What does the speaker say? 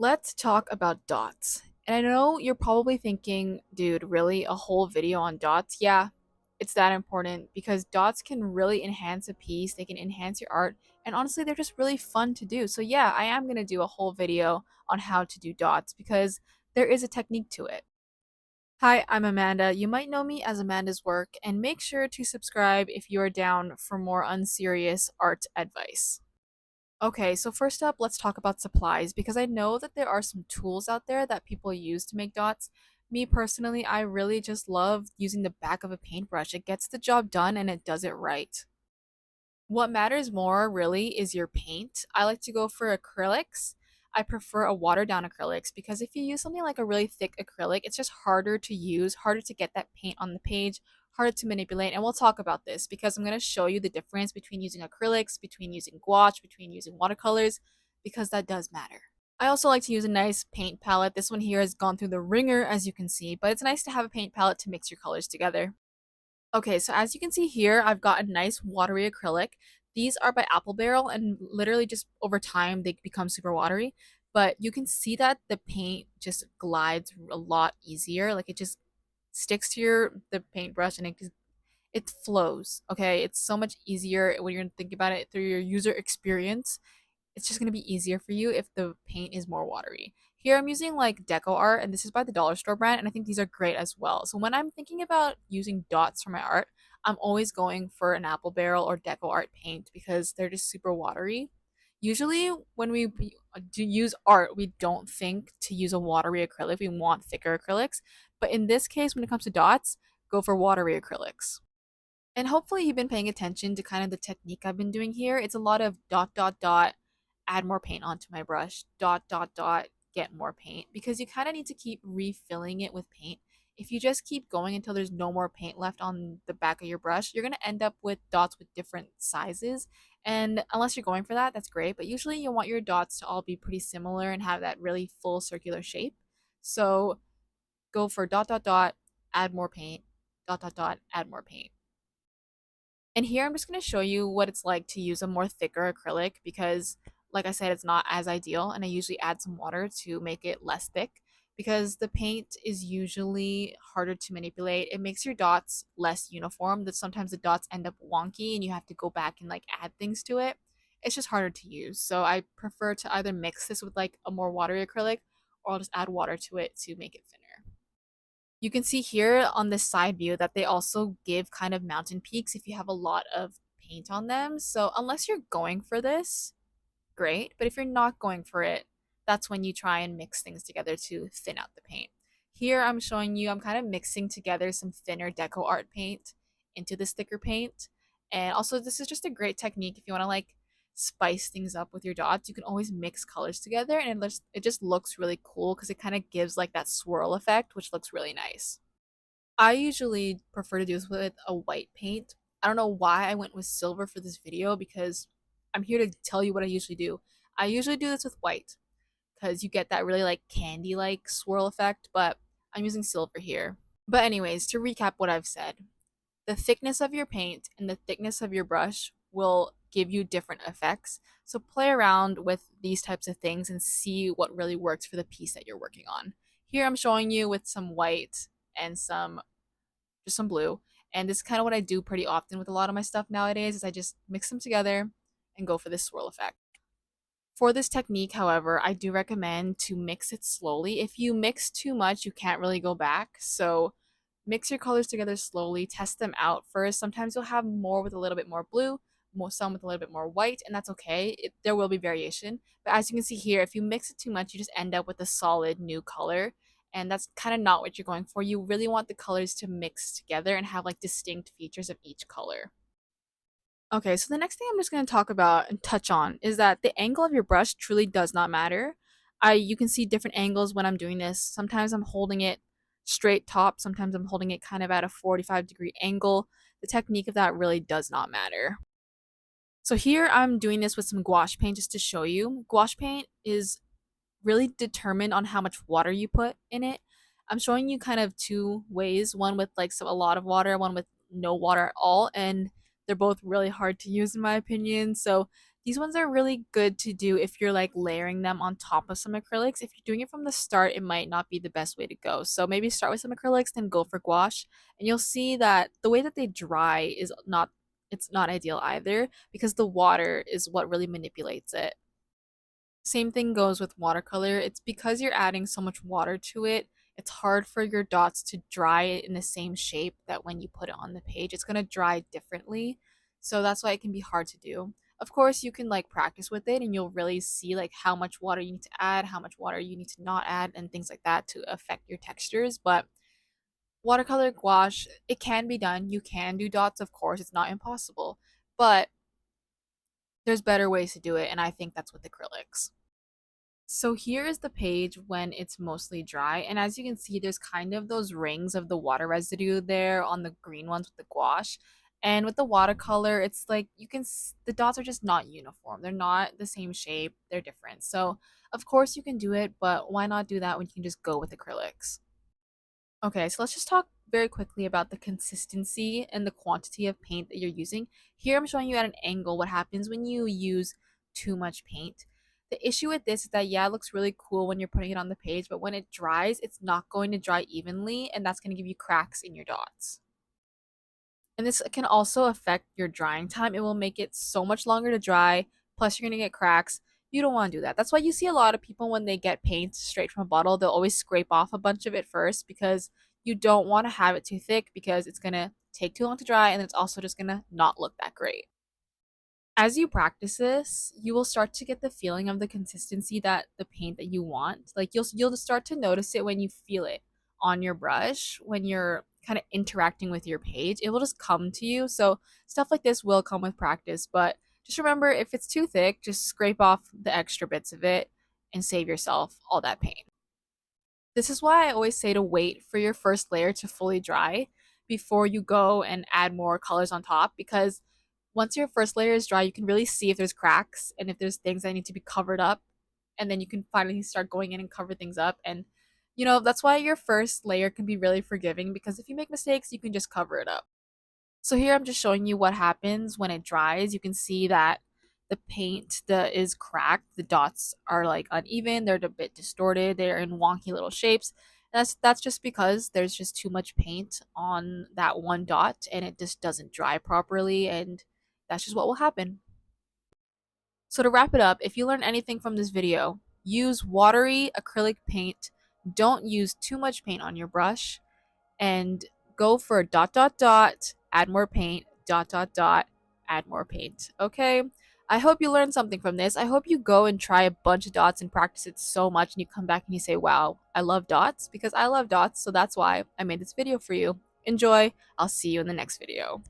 Let's talk about dots. And I know you're probably thinking, dude, really? A whole video on dots? Yeah, it's that important because dots can really enhance a piece, they can enhance your art, and honestly, they're just really fun to do. So, yeah, I am going to do a whole video on how to do dots because there is a technique to it. Hi, I'm Amanda. You might know me as Amanda's Work, and make sure to subscribe if you are down for more unserious art advice. Okay, so first up, let's talk about supplies because I know that there are some tools out there that people use to make dots. Me personally, I really just love using the back of a paintbrush. It gets the job done and it does it right. What matters more really is your paint. I like to go for acrylics. I prefer a watered down acrylics because if you use something like a really thick acrylic, it's just harder to use, harder to get that paint on the page, harder to manipulate. And we'll talk about this because I'm going to show you the difference between using acrylics, between using gouache, between using watercolors, because that does matter. I also like to use a nice paint palette. This one here has gone through the ringer, as you can see, but it's nice to have a paint palette to mix your colors together. Okay, so as you can see here, I've got a nice watery acrylic. These are by Apple Barrel, and literally just over time they become super watery. But you can see that the paint just glides a lot easier. Like it just sticks to the paintbrush and it flows. Okay, it's so much easier when you're thinking about it through your user experience. It's just going to be easier for you if the paint is more watery. Here I'm using like Deco Art, and this is by the Dollar Store brand, and I think these are great as well. So when I'm thinking about using dots for my art, I'm always going for an Apple Barrel or Deco Art paint because they're just super watery. Usually when we do use art, we don't think to use a watery acrylic. We want thicker acrylics. But in this case, when it comes to dots, go for watery acrylics. And hopefully you've been paying attention to kind of the technique I've been doing here. It's a lot of dot, dot, dot, add more paint onto my brush, dot, dot, dot, get more paint, because you kind of need to keep refilling it with paint. If you just keep going until there's no more paint left on the back of your brush, you're going to end up with dots with different sizes. And unless you're going for that, that's great. But usually you want your dots to all be pretty similar and have that really full circular shape. So go for dot, dot, dot, add more paint, dot, dot, dot, add more paint. And here I'm just going to show you what it's like to use a more thicker acrylic because, like I said, it's not as ideal. And I usually add some water to make it less thick because the paint is usually harder to manipulate. It makes your dots less uniform, that sometimes the dots end up wonky and you have to go back and like add things to it. It's just harder to use. So I prefer to either mix this with like a more watery acrylic or I'll just add water to it to make it thinner. You can see here on this side view that they also give kind of mountain peaks if you have a lot of paint on them. So unless you're going for this, great. But if you're not going for it, that's when you try and mix things together to thin out the paint. Here I'm showing you, I'm kind of mixing together some thinner Deco Art paint into this thicker paint. And also this is just a great technique if you want to like spice things up with your dots. You can always mix colors together and it just looks really cool because it kind of gives like that swirl effect, which looks really nice. I usually prefer to do this with a white paint. I don't know why I went with silver for this video because I'm here to tell you what I usually do. I usually do this with white because you get that really like candy like swirl effect, but I'm using silver here. But, anyways, to recap what I've said, the thickness of your paint and the thickness of your brush will give you different effects. So, play around with these types of things and see what really works for the piece that you're working on. Here, I'm showing you with some white and some blue. And this is kind of what I do pretty often with a lot of my stuff nowadays is I just mix them together and go for this swirl effect. For this technique, however, I do recommend to mix it slowly. If you mix too much, you can't really go back. So mix your colors together slowly, test them out first. Sometimes you'll have more with a little bit more blue, some with a little bit more white, and that's okay. There will be variation. But as you can see here, if you mix it too much, you just end up with a solid new color. And that's kind of not what you're going for. You really want the colors to mix together and have like distinct features of each color. Okay, so the next thing I'm just going to talk about and touch on is that the angle of your brush truly does not matter. You can see different angles when I'm doing this. Sometimes I'm holding it straight top, sometimes I'm holding it kind of at a 45-degree angle. The technique of that really does not matter. So here I'm doing this with some gouache paint just to show you. Gouache paint is really determined on how much water you put in it. I'm showing you kind of two ways, one with like a lot of water, one with no water at all, and they're both really hard to use in my opinion. So These ones are really good to do if you're like layering them on top of some acrylics. If you're doing it from the start, it might not be the best way to go. So maybe start with some acrylics, then go for gouache, and you'll see that the way that they dry is not it's not ideal either because the water is what really manipulates it. Same thing goes with watercolor. It's because you're adding so much water to it, it's hard for your dots to dry in the same shape that when you put it on the page. It's going to dry differently. So that's why it can be hard to do. Of course, you can like practice with it and you'll really see like how much water you need to add, how much water you need to not add, and things like that to affect your textures. But watercolor gouache, it can be done. You can do dots, of course, it's not impossible. But there's better ways to do it, and I think that's with acrylics. So here is the page when it's mostly dry. And as you can see, there's kind of those rings of the water residue there on the green ones with the gouache. And with the watercolor, it's like the dots are just not uniform. They're not the same shape. They're different. So of course you can do it, but why not do that when you can just go with acrylics? Okay, so let's just talk very quickly about the consistency and the quantity of paint that you're using. Here I'm showing you at an angle what happens when you use too much paint. The issue with this is that, yeah, it looks really cool when you're putting it on the page, but when it dries, it's not going to dry evenly, and that's going to give you cracks in your dots. And this can also affect your drying time. It will make it so much longer to dry, plus you're going to get cracks. You don't want to do that. That's why you see a lot of people when they get paint straight from a bottle, they'll always scrape off a bunch of it first because you don't want to have it too thick because it's going to take too long to dry and it's also just going to not look that great. As you practice this, you will start to get the feeling of the consistency that the paint that you want. Like you'll start to notice it when you feel it on your brush, when you're kind of interacting with your page. It will just come to you. So stuff like this will come with practice, but just remember if it's too thick, just scrape off the extra bits of it and save yourself all that pain. This is why I always say to wait for your first layer to fully dry before you go and add more colors on top, because once your first layer is dry, you can really see if there's cracks and if there's things that need to be covered up. And then you can finally start going in and cover things up. And, that's why your first layer can be really forgiving, because if you make mistakes, you can just cover it up. So here I'm just showing you what happens when it dries. You can see that the paint that is cracked, the dots are like uneven, they're a bit distorted, they're in wonky little shapes. That's just because there's just too much paint on that one dot and it just doesn't dry properly, and that's just what will happen. So to wrap it up, if you learned anything from this video, use watery acrylic paint. Don't use too much paint on your brush, and go for dot dot dot, add more paint, dot dot dot, add more paint. Okay? I hope you learned something from this. I hope you go and try a bunch of dots and practice it so much and you come back and you say, wow, I love dots, because I love dots. So that's why I made this video for you. Enjoy. I'll see you in the next video.